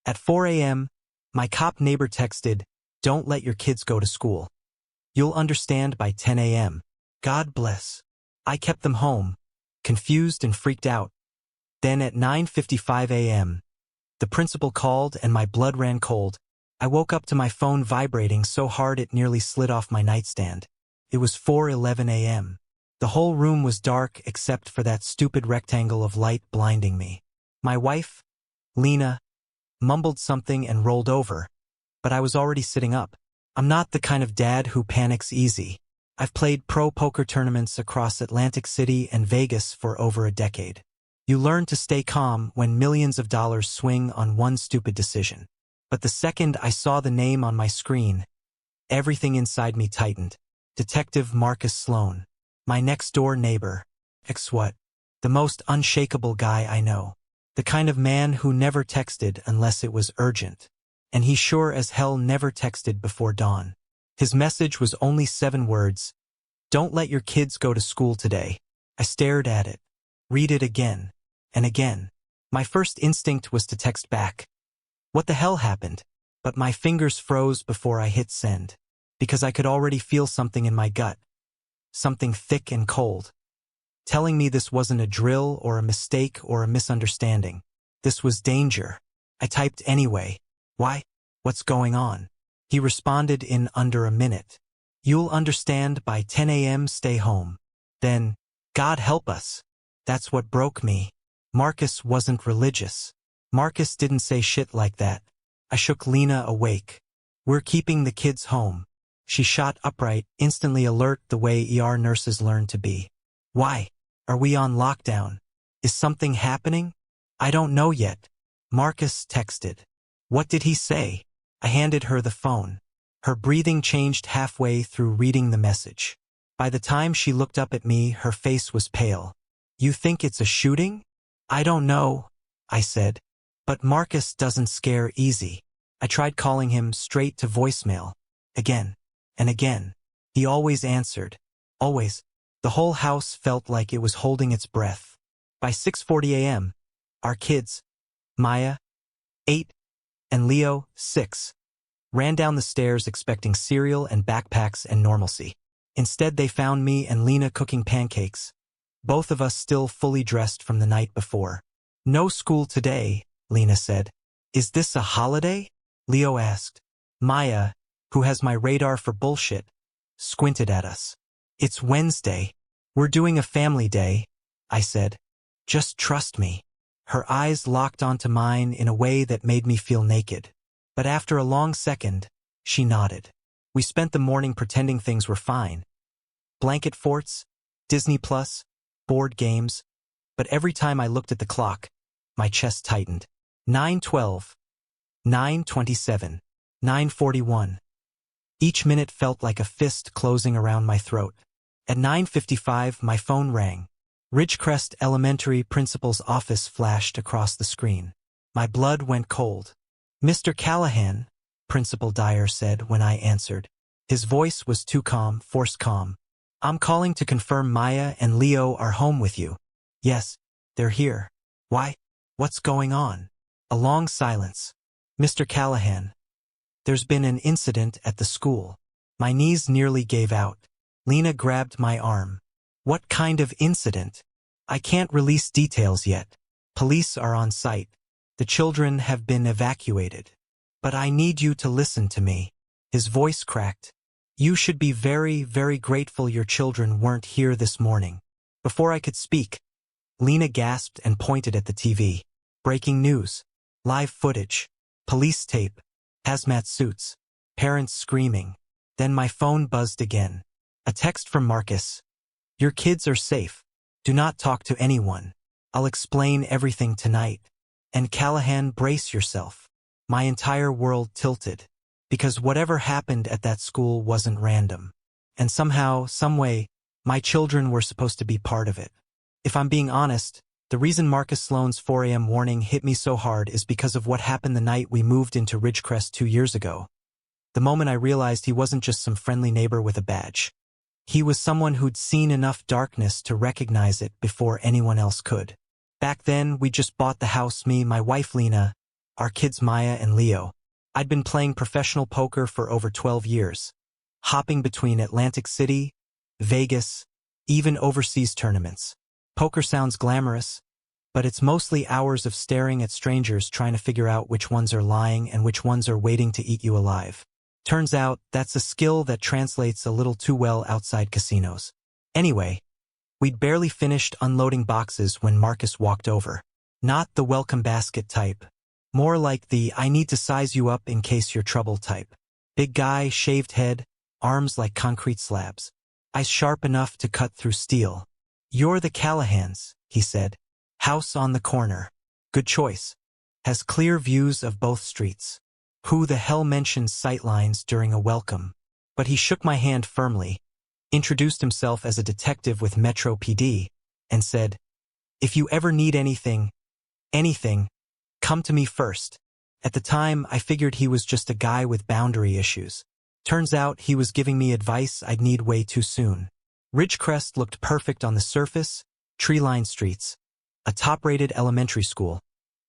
At 4 a.m., my cop neighbor texted, "Don't let your kids go to school. You'll understand by 10 a.m. God bless." I kept them home, confused and freaked out. Then at 9:55 a.m., the principal called and my blood ran cold. I woke up to my phone vibrating so hard it nearly slid off my nightstand. It was 4:11 a.m. The whole room was dark except for that stupid rectangle of light blinding me. My wife, Lena, mumbled something and rolled over, but I was already sitting up. I'm not the kind of dad who panics easy. I've played pro poker tournaments across Atlantic City and Vegas for over a decade. You learn to stay calm when millions of dollars swing on one stupid decision. But the second I saw the name on my screen, everything inside me tightened. Detective Marcus Sloan. My next-door neighbor. What? The most unshakable guy I know. The kind of man who never texted unless it was urgent. And he sure as hell never texted before dawn. His message was only 7 words. "Don't let your kids go to school today." I stared at it. Read it again. And again. My first instinct was to text back, "What the hell happened?" But my fingers froze before I hit send. Because I could already feel something in my gut. Something thick and cold. Telling me this wasn't a drill or a mistake or a misunderstanding. This was danger. I typed anyway. "Why? What's going on?" He responded in under a minute. "You'll understand by 10 a.m. Stay home." Then, "God help us." That's what broke me. Marcus wasn't religious. Marcus didn't say shit like that. I shook Lena awake. "We're keeping the kids home." She shot upright, instantly alert the way ER nurses learn to be. "Why? Are we on lockdown? Is something happening?" "I don't know yet." Marcus texted. "What did he say?" I handed her the phone. Her breathing changed halfway through reading the message. By the time she looked up at me, her face was pale. "You think it's a shooting?" "I don't know," I said. "But Marcus doesn't scare easy." I tried calling him straight to voicemail. Again. And again. He always answered. Always. The whole house felt like it was holding its breath. By 6:40 a.m., our kids, Maya, 8, and Leo, 6, ran down the stairs expecting cereal and backpacks and normalcy. Instead, they found me and Lena cooking pancakes, both of us still fully dressed from the night before. "No school today," Lena said. "Is this a holiday?" Leo asked. Maya, who has my radar for bullshit, squinted at us. "It's Wednesday. We're doing a family day," I said. "Just trust me." Her eyes locked onto mine in a way that made me feel naked. But after a long second, she nodded. We spent the morning pretending things were fine. Blanket forts, Disney Plus, board games. But every time I looked at the clock, my chest tightened. 9:12, 9:27, 9:41. Each minute felt like a fist closing around my throat. At 9:55, my phone rang. Ridgecrest Elementary Principal's office flashed across the screen. My blood went cold. "Mr. Callahan," Principal Dyer said when I answered. His voice was too calm, forced calm. "I'm calling to confirm Maya and Leo are home with you." "Yes, they're here." "Why? What's going on?" A long silence. "Mr. Callahan, there's been an incident at the school." My knees nearly gave out. Lena grabbed my arm. "What kind of incident?" "I can't release details yet. Police are on site. The children have been evacuated. But I need you to listen to me." His voice cracked. "You should be very, very grateful your children weren't here this morning." Before I could speak, Lena gasped and pointed at the TV. Breaking news. Live footage. Police tape. Hazmat suits. Parents screaming. Then my phone buzzed again. A text from Marcus. "Your kids are safe. Do not talk to anyone. I'll explain everything tonight." And Callahan, brace yourself. My entire world tilted. Because whatever happened at that school wasn't random. And somehow, someway, my children were supposed to be part of it. If I'm being honest, the reason Marcus Sloan's 4 a.m. warning hit me so hard is because of what happened the night we moved into Ridgecrest 2 years ago. The moment I realized he wasn't just some friendly neighbor with a badge. He was someone who'd seen enough darkness to recognize it before anyone else could. Back then, we just bought the house, me, my wife Lena, Our kids Maya and Leo. I'd been playing professional poker for over 12 years, hopping between Atlantic City, Vegas, even overseas tournaments. Poker sounds glamorous, but it's mostly hours of staring at strangers trying to figure out which ones are lying and which ones are waiting to eat you alive. Turns out, that's a skill that translates a little too well outside casinos. Anyway, we'd barely finished unloading boxes when Marcus walked over. Not the welcome basket type. More like the I need to size you up in case you're trouble type. Big guy, shaved head, arms like concrete slabs. Eyes sharp enough to cut through steel. "You're the Callahans," he said. "House on the corner. Good choice. Has clear views of both streets." Who the hell mentions sightlines during a welcome? But he shook my hand firmly, introduced himself as a detective with Metro PD, and said, "If you ever need anything, come to me first." At the time, I figured he was just a guy with boundary issues. Turns out he was giving me advice I'd need way too soon. Ridgecrest looked perfect on the surface, tree-lined streets, a top-rated elementary school,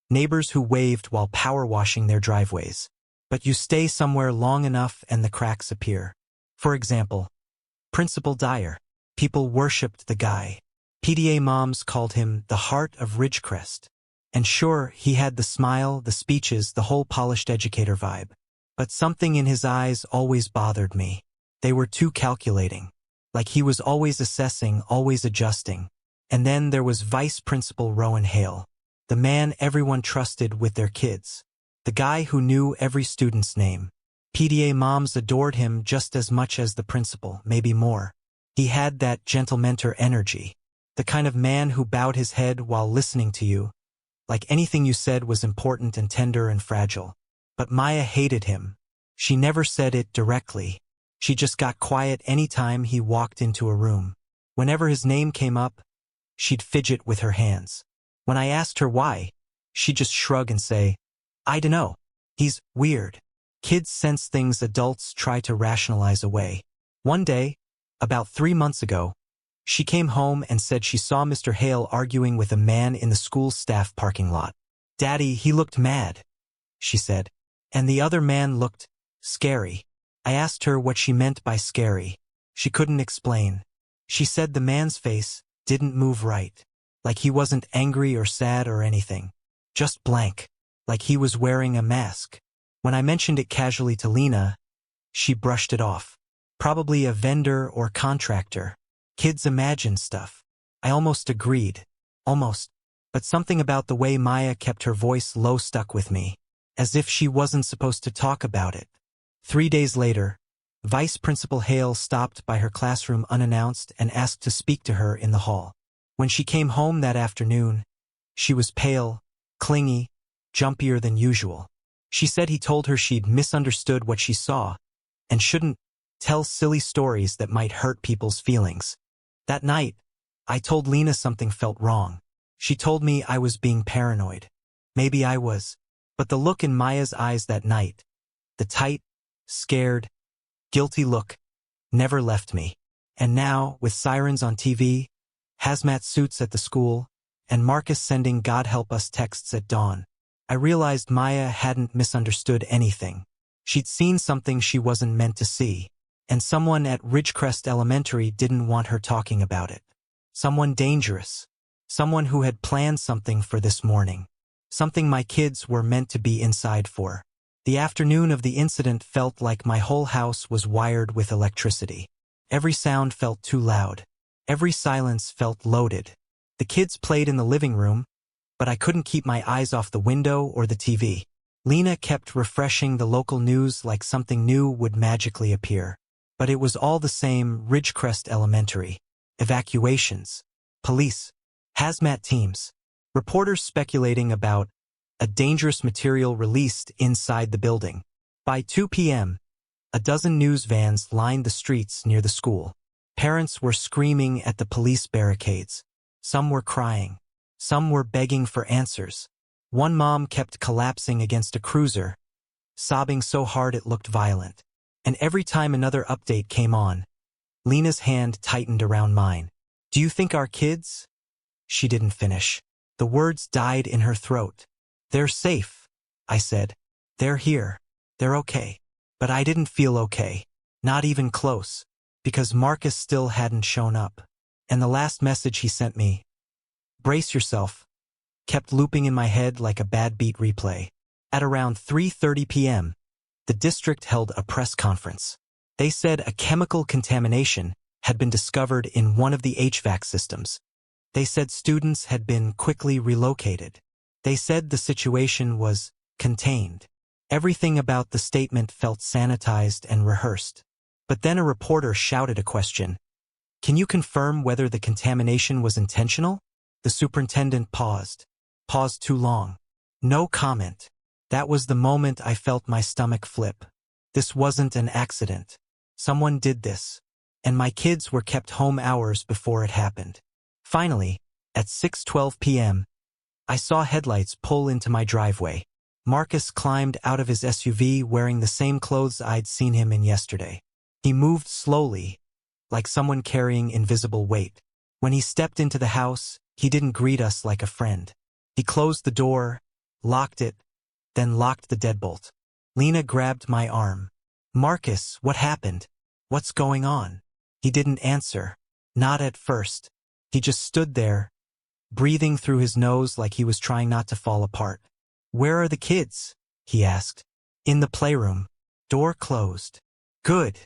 neighbors who waved while power washing their driveways. But you stay somewhere long enough and the cracks appear. For example, Principal Dyer. People worshipped the guy. PTA moms called him the heart of Ridgecrest. And sure, he had the smile, the speeches, the whole polished educator vibe. But something in his eyes always bothered me. They were too calculating. Like he was always assessing, always adjusting. And then there was Vice Principal Rowan Hale, the man everyone trusted with their kids. The guy who knew every student's name. PTA moms adored him just as much as the principal, maybe more. He had that gentle mentor energy. The kind of man who bowed his head while listening to you, like anything you said was important and tender and fragile. But Maya hated him. She never said it directly. She just got quiet any time he walked into a room. Whenever his name came up, she'd fidget with her hands. When I asked her why, she'd just shrug and say, "I dunno. He's weird." Kids sense things adults try to rationalize away. One day, about 3 months ago, she came home and said she saw Mr. Hale arguing with a man in the school staff parking lot. "Daddy, he looked mad," she said. "And the other man looked scary." I asked her what she meant by scary. She couldn't explain. She said the man's face didn't move right. Like he wasn't angry or sad or anything. Just blank. Like he was wearing a mask. When I mentioned it casually to Lena, she brushed it off. Probably a vendor or contractor. Kids imagine stuff. I almost agreed. Almost. But something about the way Maya kept her voice low stuck with me. As if she wasn't supposed to talk about it. 3 days later, Vice Principal Hale stopped by her classroom unannounced and asked to speak to her in the hall. When she came home that afternoon, she was pale, clingy, jumpier than usual. She said he told her she'd misunderstood what she saw and shouldn't tell silly stories that might hurt people's feelings. That night, I told Lena something felt wrong. She told me I was being paranoid. Maybe I was. But the look in Maya's eyes that night, the tight, scared, guilty look, never left me. And now, with sirens on TV, hazmat suits at the school, and Marcus sending God help us texts at dawn, I realized Maya hadn't misunderstood anything. She'd seen something she wasn't meant to see, and someone at Ridgecrest Elementary didn't want her talking about it. Someone dangerous. Someone who had planned something for this morning. Something my kids were meant to be inside for. The afternoon of the incident felt like my whole house was wired with electricity. Every sound felt too loud. Every silence felt loaded. The kids played in the living room, but I couldn't keep my eyes off the window or the TV. Lena kept refreshing the local news like something new would magically appear. But it was all the same: Ridgecrest Elementary. Evacuations. Police. Hazmat teams. Reporters speculating about a dangerous material released inside the building. By 2 p.m., a dozen news vans lined the streets near the school. Parents were screaming at the police barricades. Some were crying. Some were begging for answers. One mom kept collapsing against a cruiser, sobbing so hard it looked violent. And every time another update came on, Lena's hand tightened around mine. "Do you think our kids?" She didn't finish. The words died in her throat. "They're safe," I said. They're here. They're okay. But I didn't feel okay. Not even close. Because Marcus still hadn't shown up. And the last message he sent me, brace yourself, kept looping in my head like a bad beat replay. At around 3:30 p.m., the district held a press conference. They said a chemical contamination had been discovered in one of the HVAC systems. They said students had been quickly relocated. They said the situation was contained. Everything about the statement felt sanitized and rehearsed. But then a reporter shouted a question. Can you confirm whether the contamination was intentional? The superintendent paused. Paused too long. No comment. That was the moment I felt my stomach flip. This wasn't an accident. Someone did this. And my kids were kept home hours before it happened. Finally, at 6:12 p.m., I saw headlights pull into my driveway. Marcus climbed out of his SUV wearing the same clothes I'd seen him in yesterday. He moved slowly, like someone carrying invisible weight. When he stepped into the house, he didn't greet us like a friend. He closed the door, locked it, then locked the deadbolt. Lena grabbed my arm. Marcus, what happened? What's going on? He didn't answer. Not at first. He just stood there, breathing through his nose like he was trying not to fall apart. Where are the kids? He asked. In the playroom. Door closed. Good,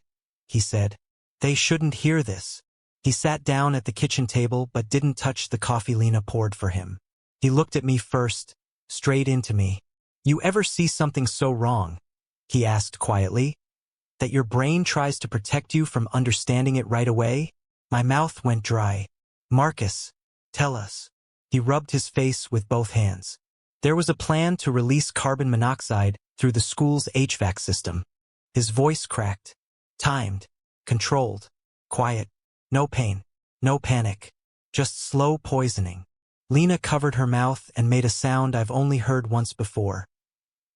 he said. They shouldn't hear this. He sat down at the kitchen table but didn't touch the coffee Lena poured for him. He looked at me first, straight into me. You ever see something so wrong, he asked quietly, that your brain tries to protect you from understanding it right away? My mouth went dry. Marcus, tell us. He rubbed his face with both hands. There was a plan to release carbon monoxide through the school's HVAC system. His voice cracked. Timed. Controlled. Quiet. No pain. No panic. Just slow poisoning. Lena covered her mouth and made a sound I've only heard once before.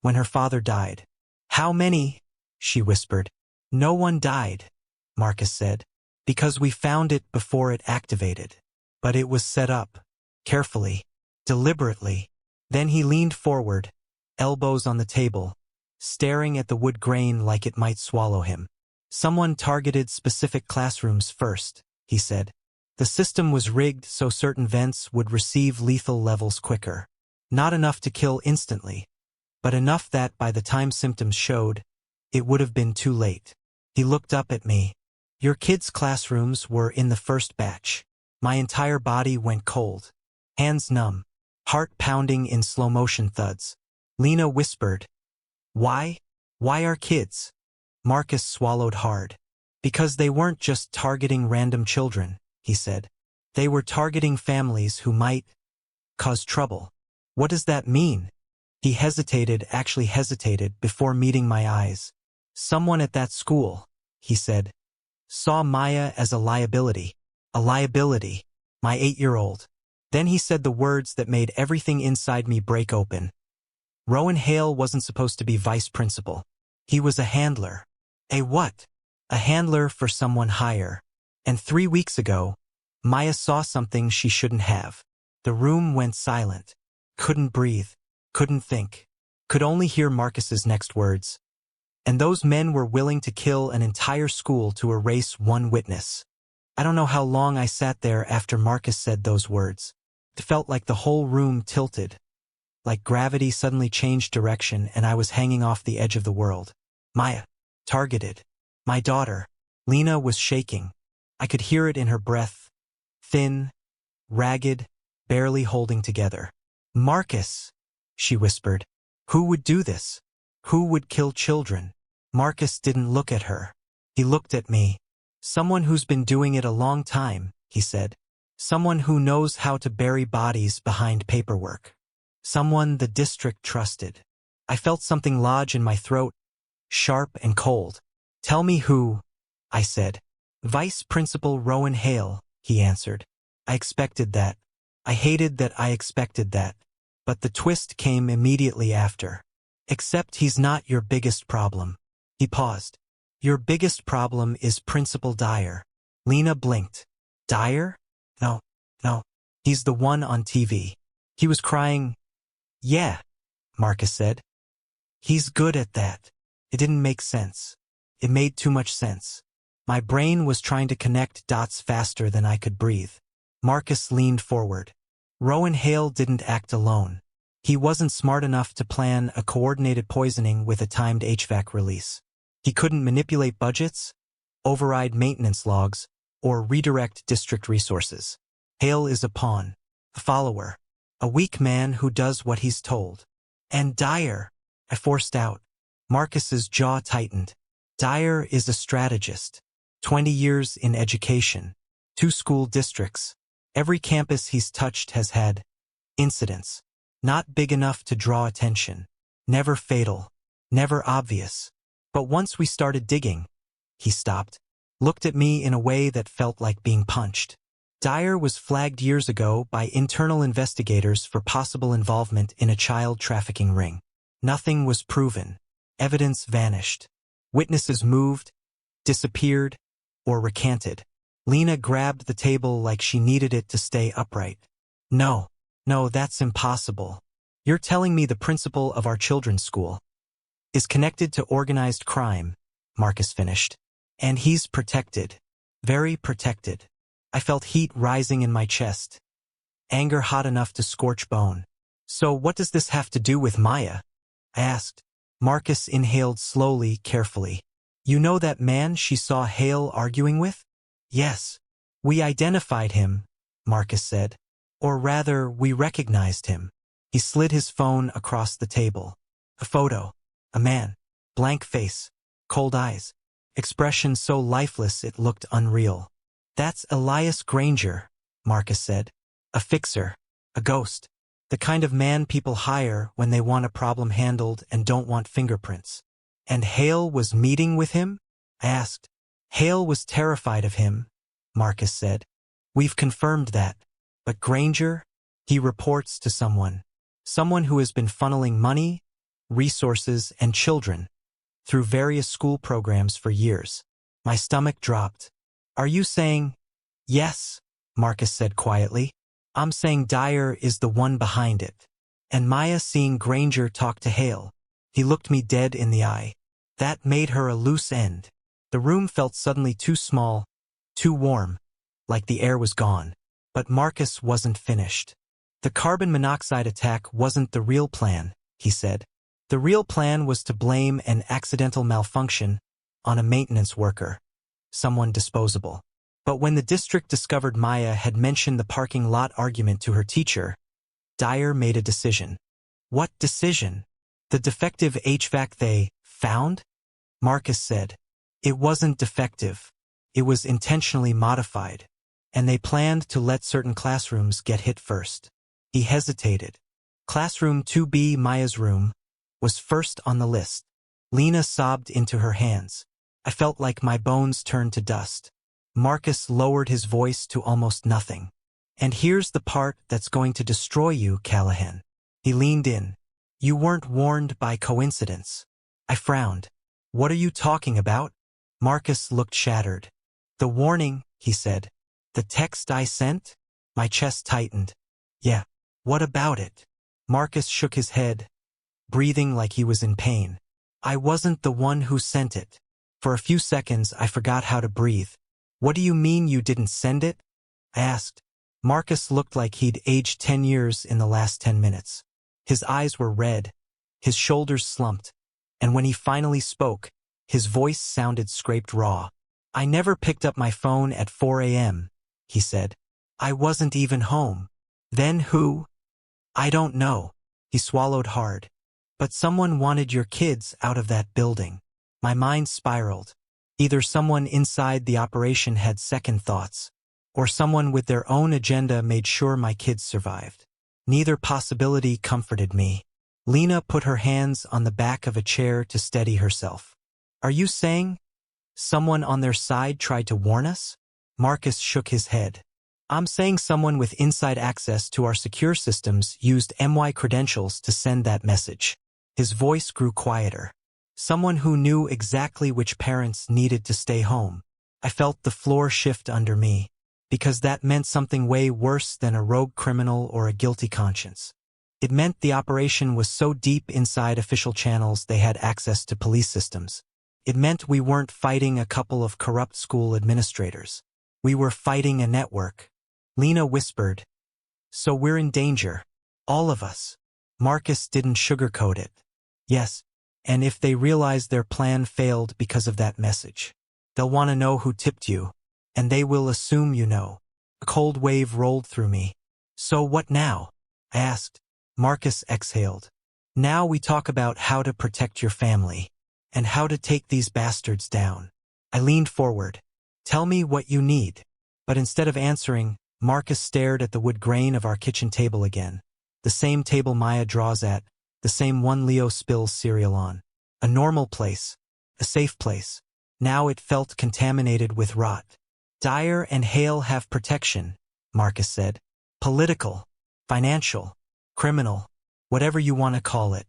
When her father died. How many? She whispered. No one died, Marcus said. Because we found it before it activated. But it was set up. Carefully. Deliberately. Then he leaned forward, elbows on the table, staring at the wood grain like it might swallow him. Someone targeted specific classrooms first, he said. The system was rigged so certain vents would receive lethal levels quicker. Not enough to kill instantly, but enough that by the time symptoms showed, it would have been too late. He looked up at me. Your kids' classrooms were in the first batch. My entire body went cold. Hands numb. Heart pounding in slow-motion thuds. Lena whispered. Why? Why our kids? Marcus swallowed hard. Because they weren't just targeting random children, he said. They were targeting families who might cause trouble. What does that mean? He actually hesitated before meeting my eyes. Someone at that school, he said, saw Maya as a liability. A liability. My 8-year-old. Then he said the words that made everything inside me break open. Rowan Hale wasn't supposed to be vice principal. He was a handler. A what? A handler for someone higher. And 3 weeks ago, Maya saw something she shouldn't have. The room went silent. Couldn't breathe. Couldn't think. Could only hear Marcus's next words. And those men were willing to kill an entire school to erase one witness. I don't know how long I sat there after Marcus said those words. It felt like the whole room tilted. Like gravity suddenly changed direction and I was hanging off the edge of the world. Maya. Targeted. My daughter. Lena was shaking. I could hear it in her breath. Thin. Ragged. Barely holding together. Marcus, she whispered. Who would do this? Who would kill children? Marcus didn't look at her. He looked at me. Someone who's been doing it a long time, he said. Someone who knows how to bury bodies behind paperwork. Someone the district trusted. I felt something lodge in my throat, sharp and cold. Tell me who, I said. Vice Principal Rowan Hale, he answered. I expected that. I hated that I expected that. But the twist came immediately after. Except he's not your biggest problem. He paused. Your biggest problem is Principal Dyer. Lena blinked. Dyer? No. He's the one on TV. He was crying. Yeah, Marcus said. He's good at that. It didn't make sense. It made too much sense. My brain was trying to connect dots faster than I could breathe. Marcus leaned forward. Rowan Hale didn't act alone. He wasn't smart enough to plan a coordinated poisoning with a timed HVAC release. He couldn't manipulate budgets, override maintenance logs, or redirect district resources. Hale is a pawn, a follower, a weak man who does what he's told. And Dyer, I forced out. Marcus's jaw tightened. Dyer is a strategist. 20 years in education. 2 school districts. Every campus he's touched has had incidents. Not big enough to draw attention. Never fatal. Never obvious. But once we started digging, he stopped. Looked at me in a way that felt like being punched. Dyer was flagged years ago by internal investigators for possible involvement in a child trafficking ring. Nothing was proven. Evidence vanished. Witnesses moved, disappeared, or recanted. Lena grabbed the table like she needed it to stay upright. No, that's impossible. You're telling me the principal of our children's school is connected to organized crime, Marcus finished. And he's protected. Very protected. I felt heat rising in my chest. Anger hot enough to scorch bone. So what does this have to do with Maya? I asked. Marcus inhaled slowly, carefully. You know that man she saw Hale arguing with? Yes. We identified him, Marcus said. Or rather, we recognized him. He slid his phone across the table. A photo. A man. Blank face. Cold eyes. Expression so lifeless it looked unreal. That's Elias Granger, Marcus said. A fixer. A ghost. The kind of man people hire when they want a problem handled and don't want fingerprints. And Hale was meeting with him? I asked. Hale was terrified of him, Marcus said. We've confirmed that. But Granger? He reports to someone. Someone who has been funneling money, resources, and children through various school programs for years. My stomach dropped. Are you saying? Yes, Marcus said quietly. I'm saying Dyer is the one behind it. And Maya seeing Granger talk to Hale. He looked me dead in the eye. That made her a loose end. The room felt suddenly too small, too warm, like the air was gone. But Marcus wasn't finished. The carbon monoxide attack wasn't the real plan, he said. The real plan was to blame an accidental malfunction on a maintenance worker, someone disposable. But when the district discovered Maya had mentioned the parking lot argument to her teacher, Dyer made a decision. What decision? The defective HVAC they found? Marcus said. It wasn't defective. It was intentionally modified. And they planned to let certain classrooms get hit first. He hesitated. Classroom 2B, Maya's room, was first on the list. Lena sobbed into her hands. I felt like my bones turned to dust. Marcus lowered his voice to almost nothing. And here's the part that's going to destroy you, Callahan. He leaned in. You weren't warned by coincidence. I frowned. What are you talking about? Marcus looked shattered. The warning, he said. The text I sent? My chest tightened. Yeah. What about it? Marcus shook his head, breathing like he was in pain. I wasn't the one who sent it. For a few seconds, I forgot how to breathe. What do you mean you didn't send it? I asked. Marcus looked like he'd aged 10 years in the last 10 minutes. His eyes were red, his shoulders slumped, and when he finally spoke, his voice sounded scraped raw. I never picked up my phone at 4 a.m., he said. I wasn't even home. Then who? I don't know. He swallowed hard. But someone wanted your kids out of that building. My mind spiraled. Either someone inside the operation had second thoughts, or someone with their own agenda made sure my kids survived. Neither possibility comforted me. Lena put her hands on the back of a chair to steady herself. Are you saying someone on their side tried to warn us? Marcus shook his head. I'm saying someone with inside access to our secure systems used MY credentials to send that message. His voice grew quieter. Someone who knew exactly which parents needed to stay home. I felt the floor shift under me, because that meant something way worse than a rogue criminal or a guilty conscience. It meant the operation was so deep inside official channels they had access to police systems. It meant we weren't fighting a couple of corrupt school administrators. We were fighting a network. Lena whispered, "So we're in danger. All of us." Marcus didn't sugarcoat it. "Yes, and if they realize their plan failed because of that message, they'll want to know who tipped you, and they will assume you know." A cold wave rolled through me. "So what now?" I asked. Marcus exhaled. "Now we talk about how to protect your family, and how to take these bastards down." I leaned forward. "Tell me what you need." But instead of answering, Marcus stared at the wood grain of our kitchen table again. The same table Maya draws at, the same one Leo spills cereal on. A normal place. A safe place. Now it felt contaminated with rot. "Dyer and Hale have protection," Marcus said. "Political, financial, criminal, whatever you want to call it.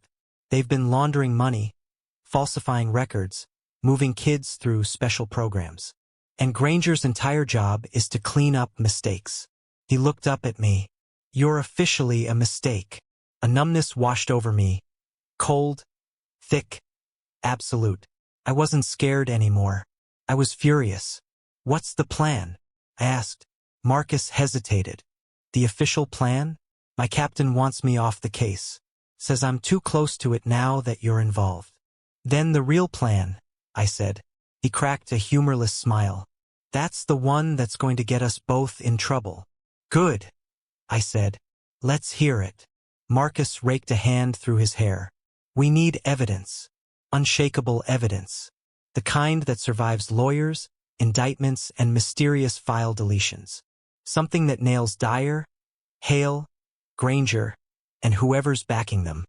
They've been laundering money, falsifying records, moving kids through special programs. And Granger's entire job is to clean up mistakes." He looked up at me. "You're officially a mistake." A numbness washed over me. Cold, thick, absolute. I wasn't scared anymore. I was furious. "What's the plan?" I asked. Marcus hesitated. "The official plan? My captain wants me off the case. Says I'm too close to it now that you're involved." "Then the real plan," I said. He cracked a humorless smile. "That's the one that's going to get us both in trouble." "Good," I said. "Let's hear it." Marcus raked a hand through his hair. "We need evidence. Unshakable evidence. The kind that survives lawyers, indictments, and mysterious file deletions. Something that nails Dyer, Hale, Granger, and whoever's backing them."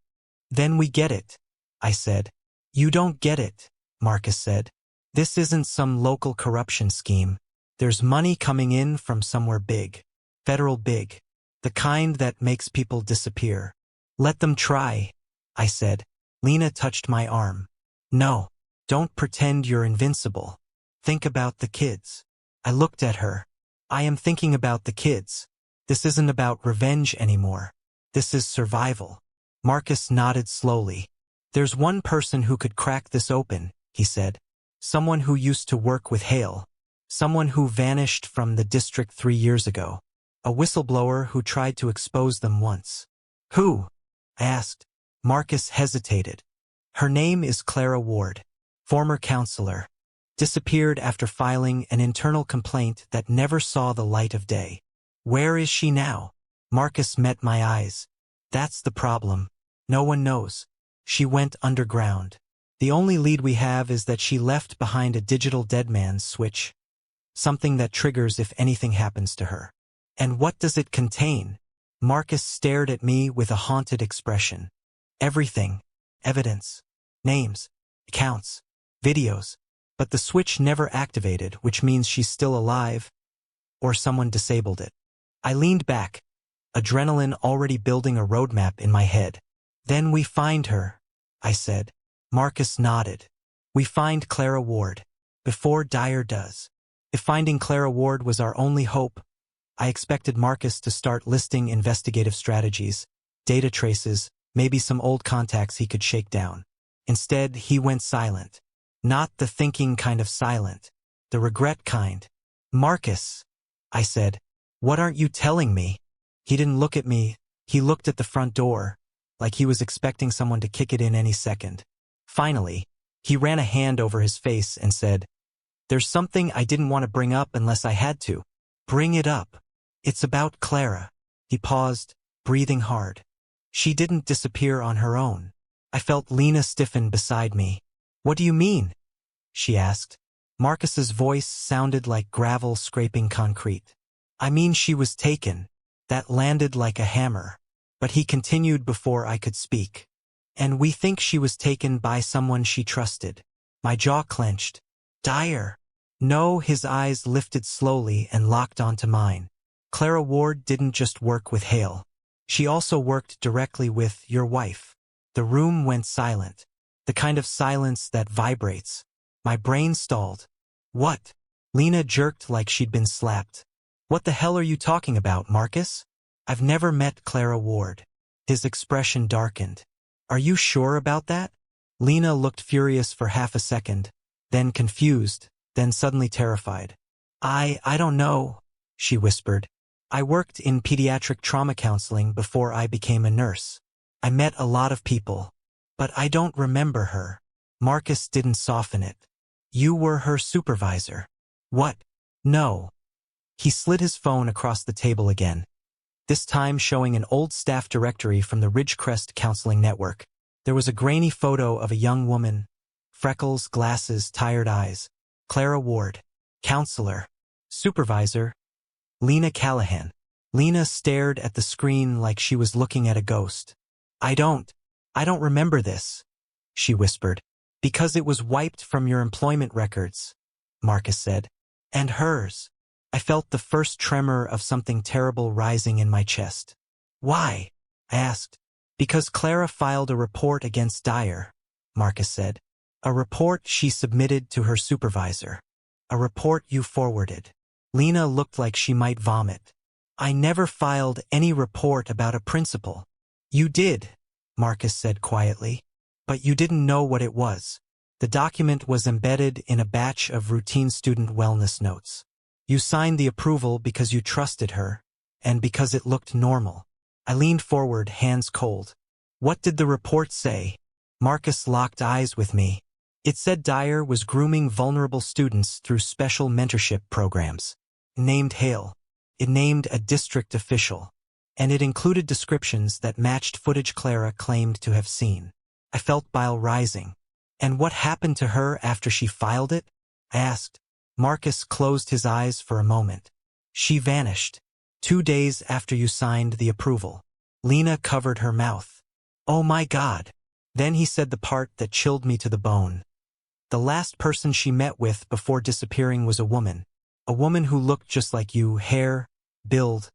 "Then we get it," I said. "You don't get it," Marcus said. "This isn't some local corruption scheme. There's money coming in from somewhere big. Federal big. The kind that makes people disappear." "Let them try," I said. Lena touched my arm. "No, don't pretend you're invincible. Think about the kids." I looked at her. "I am thinking about the kids. This isn't about revenge anymore. This is survival." Marcus nodded slowly. "There's one person who could crack this open," he said. "Someone who used to work with Hale. Someone who vanished from the district 3 years ago. A whistleblower who tried to expose them once." "Who?" I asked. Marcus hesitated. "Her name is Clara Ward. Former counselor. Disappeared after filing an internal complaint that never saw the light of day." "Where is she now?" Marcus met my eyes. "That's the problem. No one knows. She went underground. The only lead we have is that she left behind a digital dead man's switch. Something that triggers if anything happens to her." "And what does it contain?" Marcus stared at me with a haunted expression. "Everything. Evidence. Names. Accounts. Videos. But the switch never activated, which means she's still alive, or someone disabled it." I leaned back, adrenaline already building a roadmap in my head. "Then we find her," I said. Marcus nodded. "We find Clara Ward. Before Dyer does." If finding Clara Ward was our only hope, I expected Marcus to start listing investigative strategies, data traces, maybe some old contacts he could shake down. Instead, he went silent. Not the thinking kind of silent, the regret kind. "Marcus," I said, "what aren't you telling me?" He didn't look at me. He looked at the front door, like he was expecting someone to kick it in any second. Finally, he ran a hand over his face and said, "There's something I didn't want to bring up unless I had to." "Bring it up." "It's about Clara." He paused, breathing hard. "She didn't disappear on her own." I felt Lena stiffen beside me. "What do you mean?" she asked. Marcus's voice sounded like gravel scraping concrete. "I mean she was taken." That landed like a hammer. But he continued before I could speak. "And we think she was taken by someone she trusted." My jaw clenched. "Dyer." "No," his eyes lifted slowly and locked onto mine. "Clara Ward didn't just work with Hale. She also worked directly with your wife." The room went silent. The kind of silence that vibrates. My brain stalled. "What?" Lena jerked like she'd been slapped. "What the hell are you talking about, Marcus? I've never met Clara Ward." His expression darkened. Are you sure about that? Lena looked furious for half a second, then confused, then suddenly terrified. I don't know, she whispered. I worked in pediatric trauma counseling before I became a nurse. I met a lot of people. But I don't remember her. Marcus didn't soften it. You were her supervisor. What? No. He slid his phone across the table again, this time showing an old staff directory from the Ridgecrest Counseling Network. There was a grainy photo of a young woman. Freckles, glasses, tired eyes. Clara Ward. Counselor. Supervisor. Lena Callahan. Lena stared at the screen like she was looking at a ghost. I don't remember this, she whispered. Because it was wiped from your employment records, Marcus said. And hers. I felt the first tremor of something terrible rising in my chest. Why? I asked. Because Clara filed a report against Dyer, Marcus said. A report she submitted to her supervisor. A report you forwarded. Lena looked like she might vomit. I never filed any report about a principal. You did, Marcus said quietly. But you didn't know what it was. The document was embedded in a batch of routine student wellness notes. You signed the approval because you trusted her, and because it looked normal. I leaned forward, hands cold. What did the report say? Marcus locked eyes with me. It said Dyer was grooming vulnerable students through special mentorship programs. It named Hale. It named a district official. And it included descriptions that matched footage Clara claimed to have seen. I felt bile rising. And what happened to her after she filed it? I asked. Marcus closed his eyes for a moment. She vanished. 2 days after you signed the approval. Lena covered her mouth. Oh my God. Then he said the part that chilled me to the bone. The last person she met with before disappearing was a woman. A woman who looked just like you, hair, build,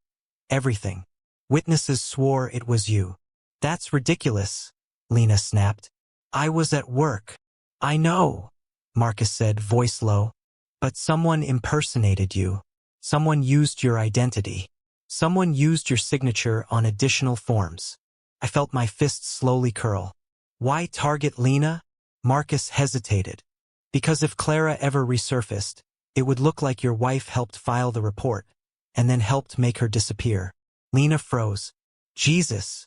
everything. Witnesses swore it was you. That's ridiculous, Lena snapped. I was at work. I know, Marcus said, voice low. But someone impersonated you. Someone used your identity. Someone used your signature on additional forms. I felt my fists slowly curl. Why target Lena? Marcus hesitated. Because if Clara ever resurfaced, it would look like your wife helped file the report, and then helped make her disappear. Lena froze. Jesus.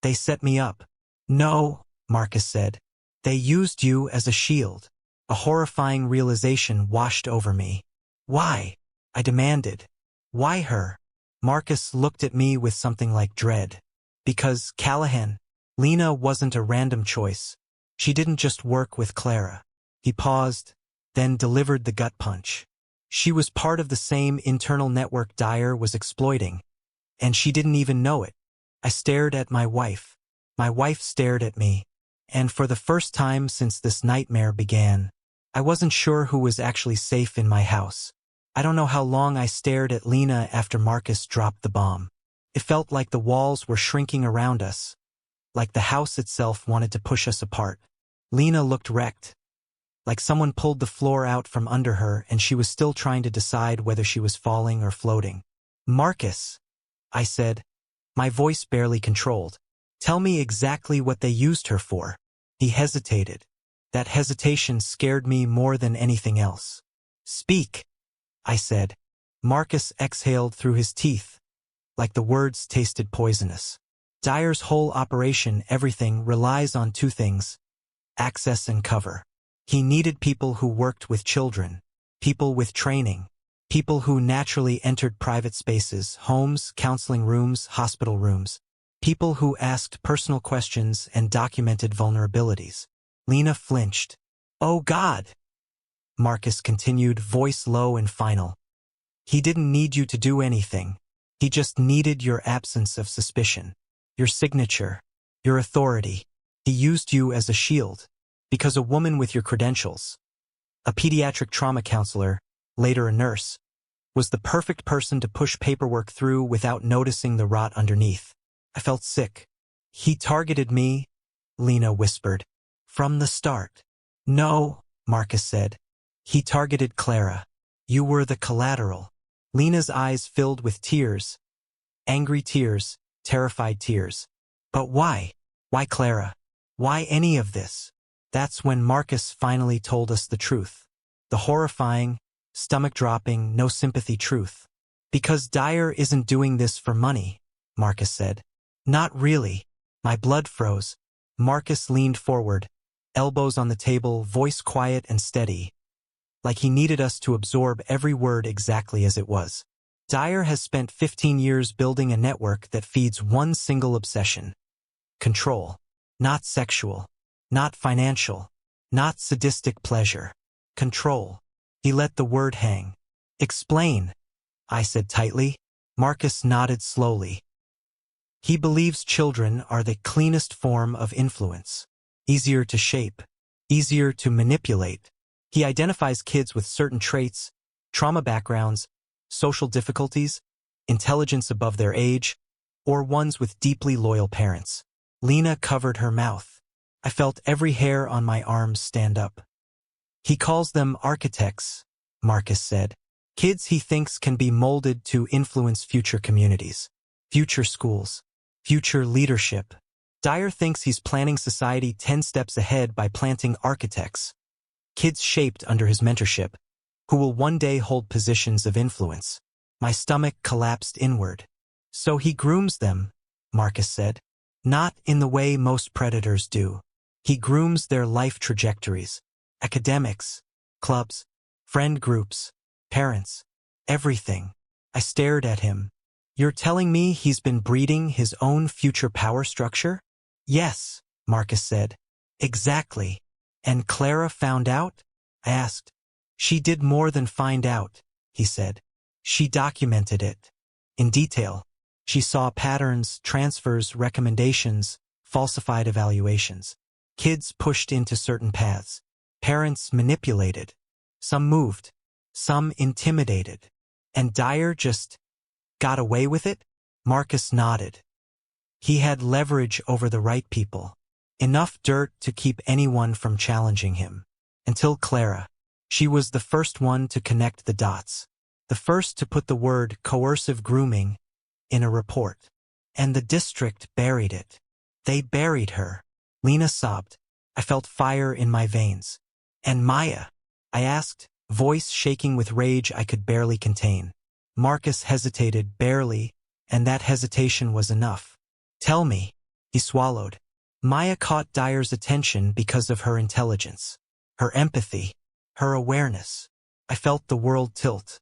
They set me up. No, Marcus said. They used you as a shield. A horrifying realization washed over me. Why? I demanded. Why her? Marcus looked at me with something like dread. Because Callahan. Lena wasn't a random choice. She didn't just work with Clara. He paused, then delivered the gut punch. She was part of the same internal network Dyer was exploiting, and she didn't even know it. I stared at my wife. My wife stared at me, and for the first time since this nightmare began, I wasn't sure who was actually safe in my house. I don't know how long I stared at Lena after Marcus dropped the bomb. It felt like the walls were shrinking around us, like the house itself wanted to push us apart. Lena looked wrecked, like someone pulled the floor out from under her and she was still trying to decide whether she was falling or floating. Marcus, I said, my voice barely controlled. Tell me exactly what they used her for. He hesitated. That hesitation scared me more than anything else. Speak, I said. Marcus exhaled through his teeth, like the words tasted poisonous. Dyer's whole operation, everything, relies on 2 things: access and cover. He needed people who worked with children, people with training, people who naturally entered private spaces, homes, counseling rooms, hospital rooms, people who asked personal questions and documented vulnerabilities. Lena flinched. Oh God, Marcus continued, voice low and final. He didn't need you to do anything. He just needed your absence of suspicion, your signature, your authority. He used you as a shield. Because a woman with your credentials, a pediatric trauma counselor, later a nurse, was the perfect person to push paperwork through without noticing the rot underneath. I felt sick. He targeted me, Lena whispered. From the start. No, Marcus said. He targeted Clara. You were the collateral. Lena's eyes filled with tears. Angry tears, terrified tears. But why? Why Clara? Why any of this? That's when Marcus finally told us the truth. The horrifying, stomach-dropping, no-sympathy truth. Because Dyer isn't doing this for money, Marcus said. Not really. My blood froze. Marcus leaned forward, elbows on the table, voice quiet and steady, like he needed us to absorb every word exactly as it was. Dyer has spent 15 years building a network that feeds one single obsession. Control. Not sexual. Not financial. Not sadistic pleasure. Control. He let the word hang. Explain, I said tightly. Marcus nodded slowly. He believes children are the cleanest form of influence. Easier to shape. Easier to manipulate. He identifies kids with certain traits, trauma backgrounds, social difficulties, intelligence above their age, or ones with deeply loyal parents. Lena covered her mouth. I felt every hair on my arms stand up. He calls them architects, Marcus said. Kids he thinks can be molded to influence future communities, future schools, future leadership. Dyer thinks he's planning society 10 steps ahead by planting architects, kids shaped under his mentorship, who will one day hold positions of influence. My stomach collapsed inward. So he grooms them, Marcus said. Not in the way most predators do. He grooms their life trajectories. Academics, clubs, friend groups, parents, everything. I stared at him. You're telling me he's been breeding his own future power structure? Yes, Marcus said. Exactly. And Clara found out? I asked. She did more than find out, he said. She documented it. In detail. She saw patterns, transfers, recommendations, falsified evaluations. Kids pushed into certain paths. Parents manipulated. Some moved. Some intimidated. And Dyer just got away with it? Marcus nodded. He had leverage over the right people. Enough dirt to keep anyone from challenging him. Until Clara. She was the first one to connect the dots. The first to put the word coercive grooming in a report. And the district buried it. They buried her. Lena sobbed. I felt fire in my veins. And Maya? I asked, voice shaking with rage I could barely contain. Marcus hesitated barely, and that hesitation was enough. Tell me. He swallowed. Maya caught Dyer's attention because of her intelligence, her empathy, her awareness. I felt the world tilt.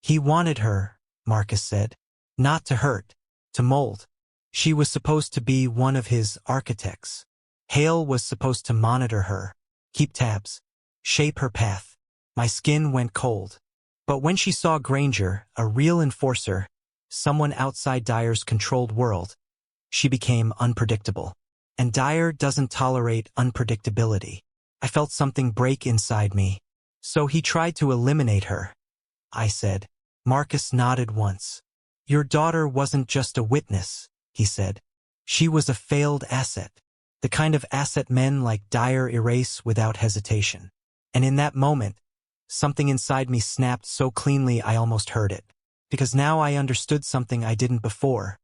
He wanted her, Marcus said. Not to hurt, to mold. She was supposed to be one of his architects. Hale was supposed to monitor her, keep tabs, shape her path. My skin went cold. But when she saw Granger, a real enforcer, someone outside Dyer's controlled world, she became unpredictable. And Dyer doesn't tolerate unpredictability. I felt something break inside me. So he tried to eliminate her, I said. Marcus nodded once. Your daughter wasn't just a witness, he said. She was a failed asset. The kind of asset men like Dyer erase without hesitation. And in that moment, something inside me snapped so cleanly I almost heard it. Because now I understood something I didn't before.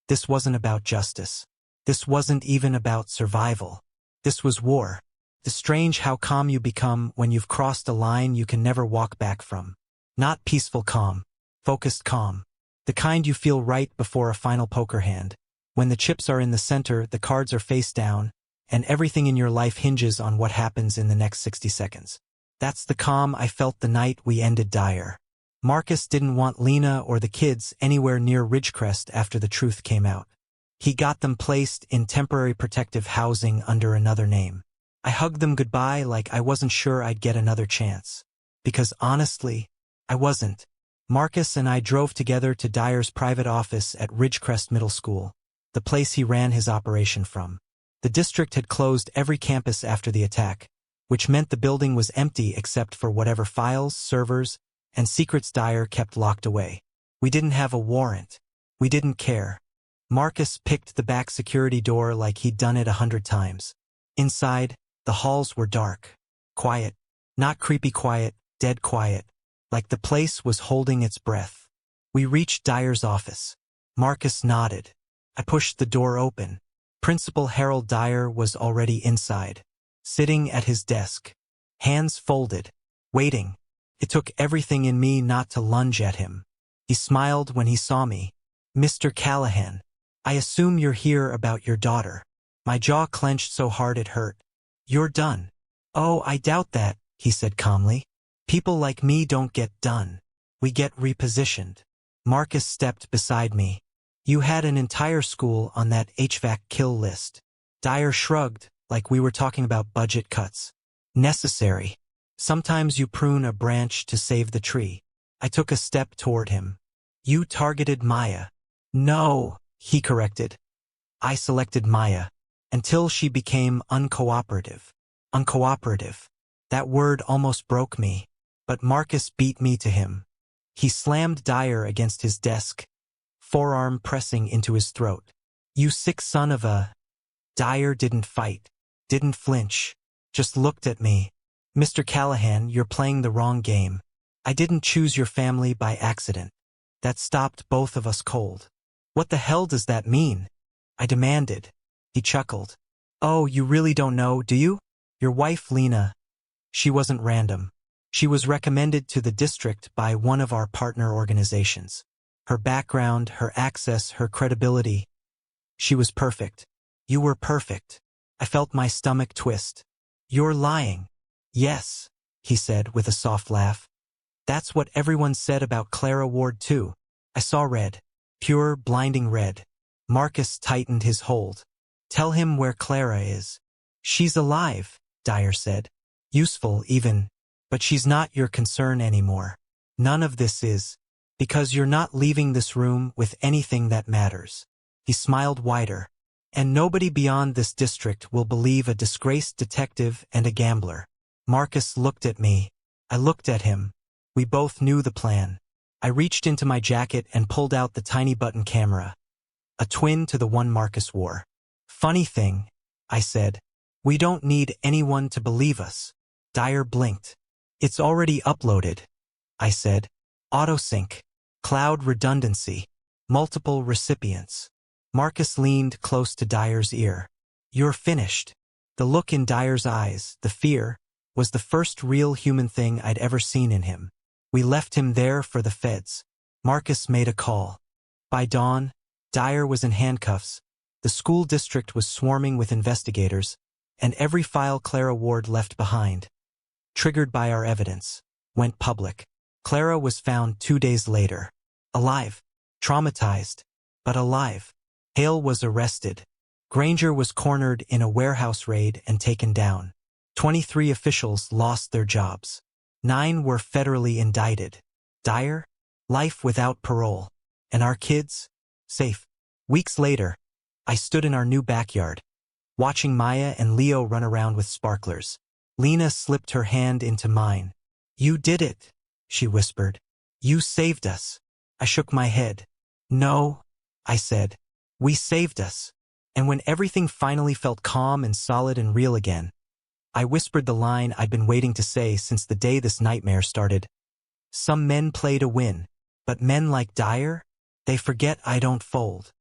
This wasn't about justice. This wasn't even about survival. This was war. The strange how calm you become when you've crossed a line you can never walk back from. Not peaceful calm. Focused calm. The kind you feel right before a final poker hand. When the chips are in the center, the cards are face down, and everything in your life hinges on what happens in the next 60 seconds. That's the calm I felt the night we ended Dyer. Marcus didn't want Lena or the kids anywhere near Ridgecrest after the truth came out. He got them placed in temporary protective housing under another name. I hugged them goodbye like I wasn't sure I'd get another chance. Because honestly, I wasn't. Marcus and I drove together to Dyer's private office at Ridgecrest Middle School, the place he ran his operation from. The district had closed every campus after the attack, which meant the building was empty except for whatever files, servers, and secrets Dyer kept locked away. We didn't have a warrant. We didn't care. Marcus picked the back security door like he'd done it 100 times. Inside, the halls were dark. Quiet. Not creepy quiet, dead quiet. Like the place was holding its breath. We reached Dyer's office. Marcus nodded. I pushed the door open. Principal Harold Dyer was already inside, sitting at his desk, hands folded, waiting. It took everything in me not to lunge at him. He smiled when he saw me. "Mr. Callahan, I assume you're here about your daughter." My jaw clenched so hard it hurt. "You're done." "Oh, I doubt that," he said calmly. "People like me don't get done. We get repositioned." Marcus stepped beside me. "You had an entire school on that HVAC kill list." Dyer shrugged, like we were talking about budget cuts. "Necessary. Sometimes you prune a branch to save the tree." I took a step toward him. "You targeted Maya." "No," he corrected. "I selected Maya, until she became uncooperative." Uncooperative. That word almost broke me, but Marcus beat me to him. He slammed Dyer against his desk, forearm pressing into his throat. "You sick son of a—" Dyer didn't fight, didn't flinch, just looked at me. "Mr. Callahan, you're playing the wrong game. I didn't choose your family by accident." That stopped both of us cold. "What the hell does that mean?" I demanded. He chuckled. "Oh, you really don't know, do you? Your wife, Lena, she wasn't random. She was recommended to the district by one of our partner organizations. Her background, her access, her credibility. She was perfect. You were perfect." I felt my stomach twist. "You're lying." "Yes," he said with a soft laugh. "That's what everyone said about Clara Ward too." I saw red. Pure, blinding red. Marcus tightened his hold. "Tell him where Clara is." "She's alive," Dyer said. "Useful, even. But she's not your concern anymore. None of this is. Because you're not leaving this room with anything that matters." He smiled wider. "And nobody beyond this district will believe a disgraced detective and a gambler." Marcus looked at me. I looked at him. We both knew the plan. I reached into my jacket and pulled out the tiny button camera. A twin to the one Marcus wore. "Funny thing," I said. "We don't need anyone to believe us." Dyer blinked. "It's already uploaded," I said. "Autosync. Cloud redundancy. Multiple recipients." Marcus leaned close to Dyer's ear. "You're finished." The look in Dyer's eyes, the fear, was the first real human thing I'd ever seen in him. We left him there for the feds. Marcus made a call. By dawn, Dyer was in handcuffs. The school district was swarming with investigators, and every file Clara Ward left behind, triggered by our evidence, went public. Clara was found 2 days later. Alive. Traumatized, but alive. Hale was arrested. Granger was cornered in a warehouse raid and taken down. 23 officials lost their jobs. 9 were federally indicted. Dyer? Life without parole. And our kids? Safe. Weeks later, I stood in our new backyard, watching Maya and Leo run around with sparklers. Lena slipped her hand into mine. "You did it," she whispered. "You saved us." I shook my head. "No," I said. "We saved us." And when everything finally felt calm and solid and real again, I whispered the line I'd been waiting to say since the day this nightmare started. "Some men play to win, but men like Dyer, they forget I don't fold."